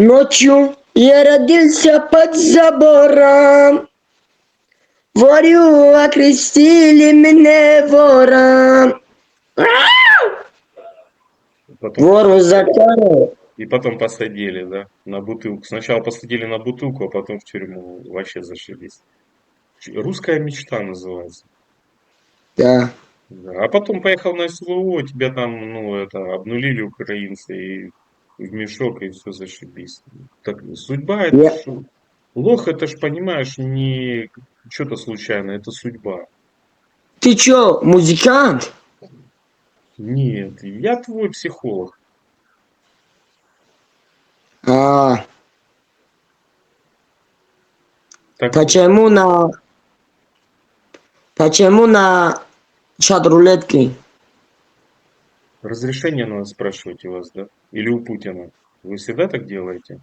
Ночью я родился под забором, ворю окрестили меня вором. Потом, Вору закон. и потом посадили, да, на бутылку. Сначала посадили на бутылку, а потом в тюрьму. Вообще зашибись. Русская мечта называется. Да. Да. А потом поехал на СВО, тебя там, ну, это, обнулили украинцы и в мешок, и все зашибись. Так, судьба это Я... ж... Лох это ж, понимаешь, не что-то случайно, это судьба. Ты чё, музыкант? Нет, я твой психолог. А, Так вот, почему на... Почему на чат-рулетке? разрешение надо спрашивать у вас, да? Или у Путина? Вы всегда так делаете?